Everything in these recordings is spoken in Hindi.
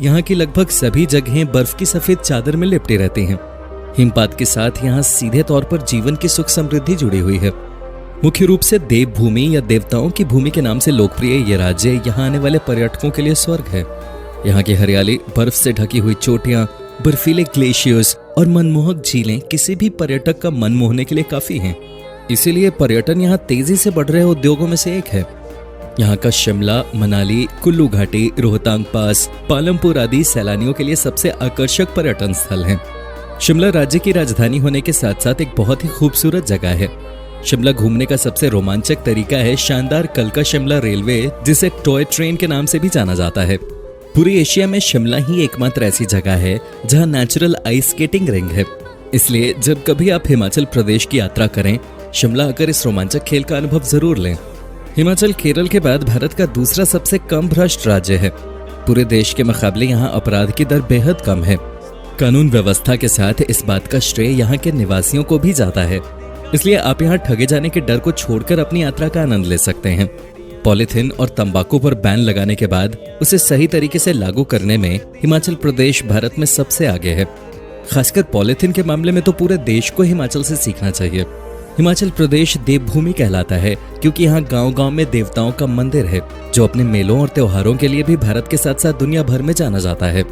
यहाँ की लगभग सभी जगहें बर्फ की सफेद चादर में लिपटी रहती हैं। हिमपात के साथ यहाँ सीधे तौर पर जीवन की सुख समृद्धि जुड़ी हुई है। मुख्य रूप से देवभूमि या देवताओं की भूमि के नाम से लोकप्रिय ये राज्य यहाँ आने वाले पर्यटकों के लिए स्वर्ग है। यहाँ की हरियाली, बर्फ से ढकी हुई चोटियां, बर्फीले ग्लेशियर्स और मनमोहक झीलें किसी भी पर्यटक का मन मोहने के लिए काफी हैं। इसीलिए पर्यटन यहाँ तेजी से बढ़ रहे उद्योगों में से एक है। यहाँ का शिमला, मनाली, कुल्लू घाटी, रोहतांग पास, पालमपुर आदि सैलानियों के लिए सबसे आकर्षक पर्यटन स्थल हैं। शिमला राज्य की राजधानी होने के साथ साथ एक बहुत ही खूबसूरत जगह है। शिमला घूमने का सबसे रोमांचक तरीका है शानदार कलका शिमला रेलवे, जिसे टॉय ट्रेन के नाम से भी जाना जाता है। पूरी एशिया में शिमला ही एकमात्र ऐसी जगह है जहां नेचुरल आइस स्केटिंग रिंग है। इसलिए जब कभी आप हिमाचल प्रदेश की यात्रा करें, शिमला आकर इस रोमांचक खेल का अनुभव जरूर लें। हिमाचल केरल के बाद भारत का दूसरा सबसे कम भ्रष्ट राज्य है। पूरे देश के मुकाबले यहाँ अपराध की दर बेहद कम है। कानून व्यवस्था के साथ इस बात का श्रेय यहाँ के निवासियों को भी जाता है। इसलिए आप यहाँ ठगे जाने के डर को छोड़कर अपनी यात्रा का आनंद ले सकते हैं। पॉलीथीन और तंबाकू पर बैन लगाने के बाद उसे सही तरीके से लागू करने में हिमाचल प्रदेश भारत में सबसे आगे है। खासकर पॉलीथीन के मामले में तो पूरे देश को हिमाचल से सीखना चाहिए। हिमाचल प्रदेश देवभूमि कहलाता है क्योंकि यहाँ गांव-गांव में देवताओं का मंदिर है, जो अपने मेलों और त्योहारों के लिए भी भारत के साथ साथ दुनिया भर में जाना जाता है।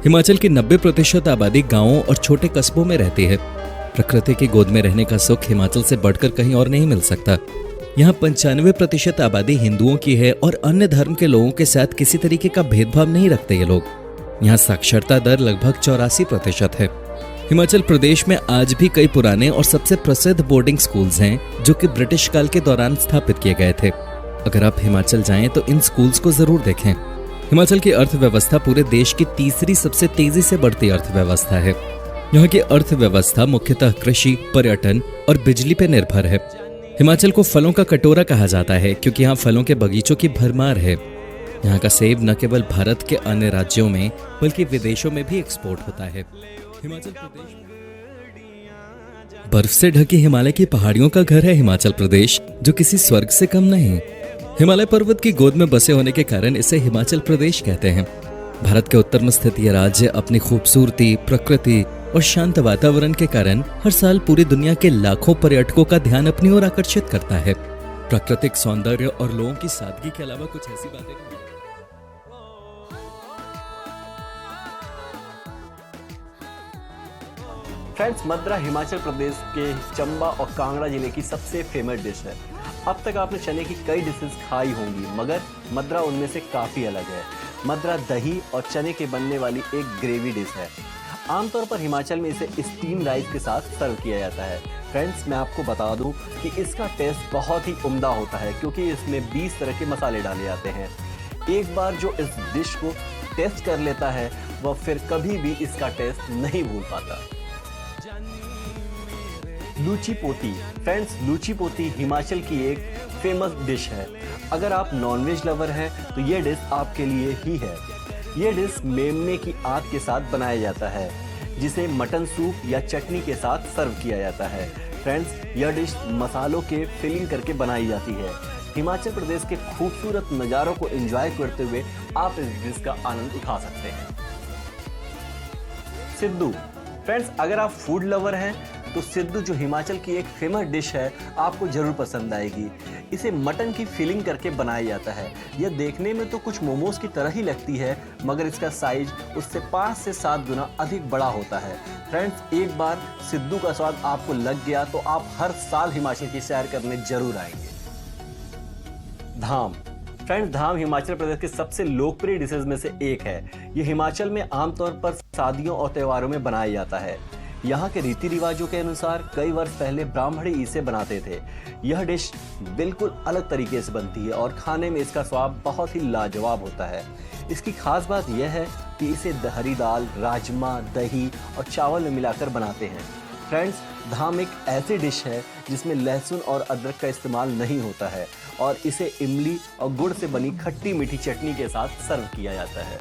हिमाचल की 90% आबादी गांवों और छोटे कस्बों में रहती है। प्रकृति की गोद में रहने का सुख हिमाचल से बढ़कर कहीं और नहीं मिल सकता। यहाँ 95% आबादी हिंदुओं की है और अन्य धर्म के लोगों के साथ किसी तरीके का भेदभाव नहीं रखते ये लोग। यहाँ साक्षरता दर लगभग 84% है। हिमाचल प्रदेश में आज भी कई पुराने और सबसे प्रसिद्ध बोर्डिंग स्कूल्स हैं, जो कि ब्रिटिश काल के दौरान स्थापित किए गए थे। अगर आप हिमाचल जाएं तो इन स्कूल्स को जरूर देखें। हिमाचल की अर्थव्यवस्था पूरे देश की तीसरी सबसे तेजी से बढ़ती अर्थव्यवस्था है। यहाँ की अर्थव्यवस्था मुख्यतः कृषि, पर्यटन और बिजली पर निर्भर है। हिमाचल को फलों का कटोरा कहा जाता है क्योंकि यहाँ फलों के बगीचों की भरमार है। यहाँ का सेब न केवल भारत के अन्य राज्यों में बल्कि विदेशों में भी एक्सपोर्ट होता है। हिमाचल प्रदेश बर्फ से ढकी हिमालय की पहाड़ियों का घर है हिमाचल प्रदेश, जो किसी स्वर्ग से कम नहीं। हिमालय पर्वत की गोद में बसे होने के कारण इसे हिमाचल प्रदेश कहते हैं। भारत के उत्तर में स्थित यह राज्य अपनी खूबसूरती, प्रकृति और शांत वातावरण के कारण हर साल पूरी दुनिया के लाखों पर्यटकों का ध्यान अपनी ओर आकर्षित करता है। प्राकृतिक सौंदर्य और लोगों की सादगी के अलावा कुछ ऐसी बातें फ्रेंड्स, मद्रा हिमाचल प्रदेश के चंबा और कांगड़ा जिले की सबसे फेमस डिश है। अब तक आपने चने की कई डिशेस खाई होंगी, मगर मद्रा उनमें से काफ़ी अलग है। मद्रा दही और चने के बनने वाली एक ग्रेवी डिश है। आमतौर पर हिमाचल में इसे स्टीम राइस के साथ सर्व किया जाता है। फ्रेंड्स, मैं आपको बता दूं कि इसका टेस्ट बहुत ही उम्दा होता है क्योंकि इसमें 20 तरह के मसाले डाले जाते हैं। एक बार जो इस डिश को टेस्ट कर लेता है, वह फिर कभी भी इसका टेस्ट नहीं भूल पाता। लूची पोती। फ्रेंड्स, लूची पोती हिमाचल की एक फेमस डिश है। अगर आप नॉनवेज लवर हैं तो ये डिश आपके लिए ही है। ये डिश मेमने की आंत के साथ बनाया जाता है, जिसे मटन सूप या चटनी के साथ सर्व किया जाता है। फ्रेंड्स, यह डिश मसालों के फिलिंग करके बनाई जाती है। हिमाचल प्रदेश के खूबसूरत नज़ारों को एंजॉय करते हुए आप इस डिश का आनंद उठा सकते हैं। सिद्धू। फ्रेंड्स, अगर आप फूड लवर हैं तो सिद्धू, जो हिमाचल की एक फेमस डिश है, आपको जरूर पसंद आएगी। इसे मटन की फिलिंग करके बनाया जाता है। यह देखने में तो कुछ मोमोज की तरह ही लगती है, मगर इसका साइज उससे 5 से 7 गुना अधिक बड़ा होता है। फ्रेंड्स, एक बार सिद्धू का स्वाद आपको लग गया तो आप हर साल हिमाचल की सैर करने जरूर आएंगे। धाम। फ्रेंड्स, धाम हिमाचल प्रदेश के सबसे लोकप्रिय डिशेज में से एक है। यह हिमाचल में आमतौर पर शादियों और त्योहारों में बनाया जाता है। यहाँ के रीति रिवाजों के अनुसार कई वर्ष पहले ब्राह्मणी इसे बनाते थे। यह डिश बिल्कुल अलग तरीके से बनती है और खाने में इसका स्वाद बहुत ही लाजवाब होता है। इसकी खास बात यह है कि इसे हरी दाल, राजमा, दही और चावल में मिलाकर बनाते हैं। फ्रेंड्स, धाम एक ऐसी डिश है जिसमें लहसुन और अदरक का इस्तेमाल नहीं होता है और इसे इमली और गुड़ से बनी खट्टी मीठी चटनी के साथ सर्व किया जाता है।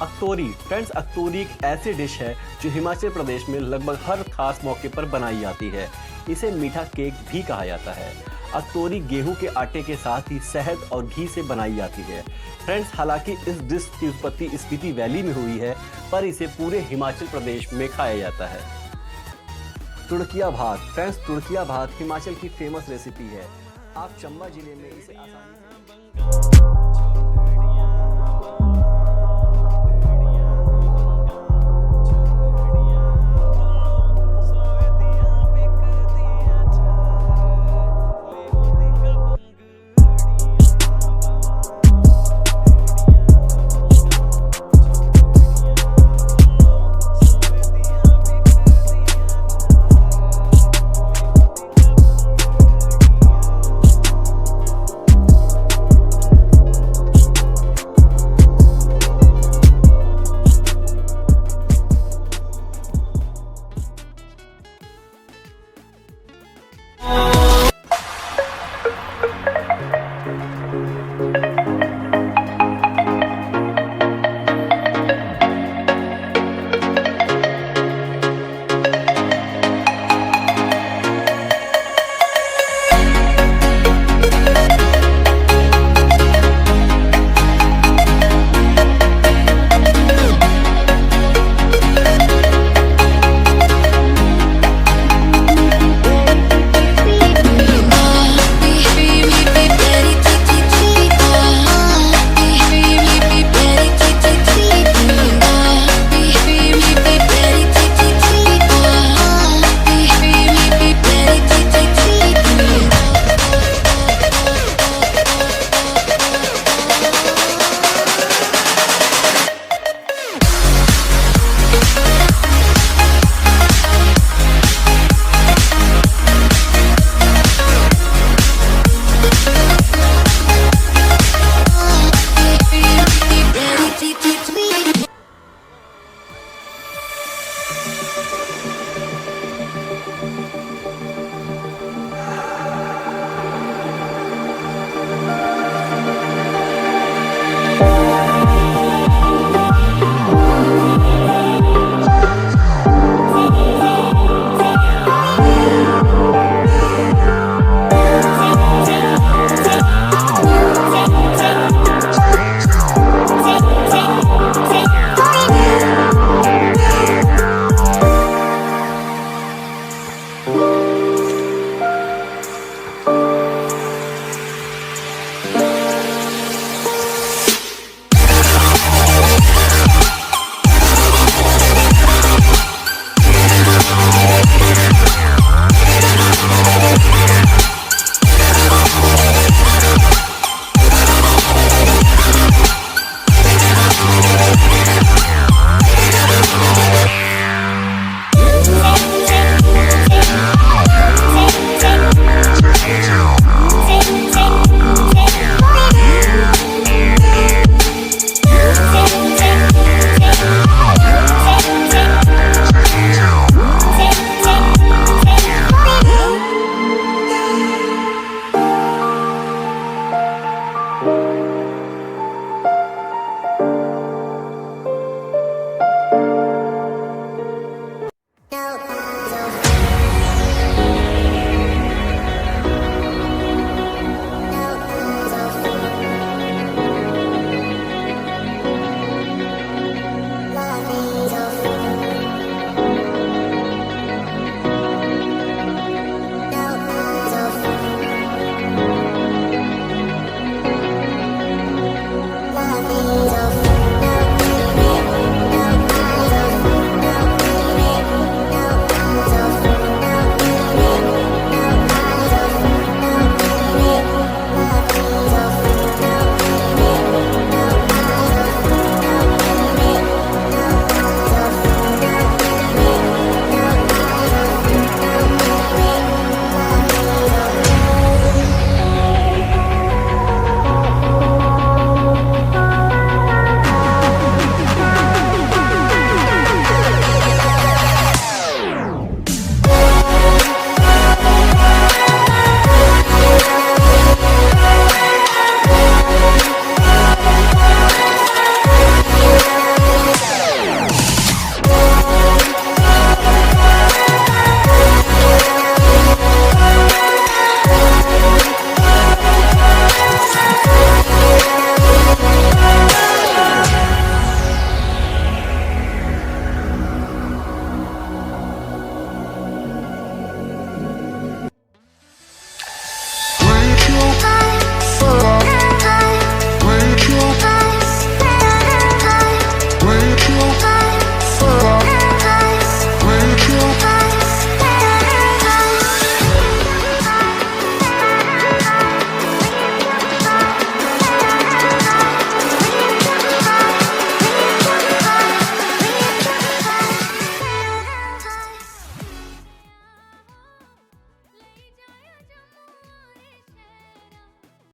अक्तौरी। फ्रेंड्स, अक्तौरी एक ऐसी डिश है जो हिमाचल प्रदेश में लगभग हर खास मौके पर बनाई जाती है। इसे मीठा केक भी कहा जाता है। अकतोरी गेहूं के आटे के साथ ही शहद और घी से बनाई जाती है। फ्रेंड्स, हालांकि इस डिश की उत्पत्ति स्पीति वैली में हुई है, पर इसे पूरे हिमाचल प्रदेश में खाया जाता है। तुड़किया भात। फ्रेंड्स, तुड़किया भात हिमाचल की फेमस रेसिपी है। आप चंबा जिले में इसे आसानी से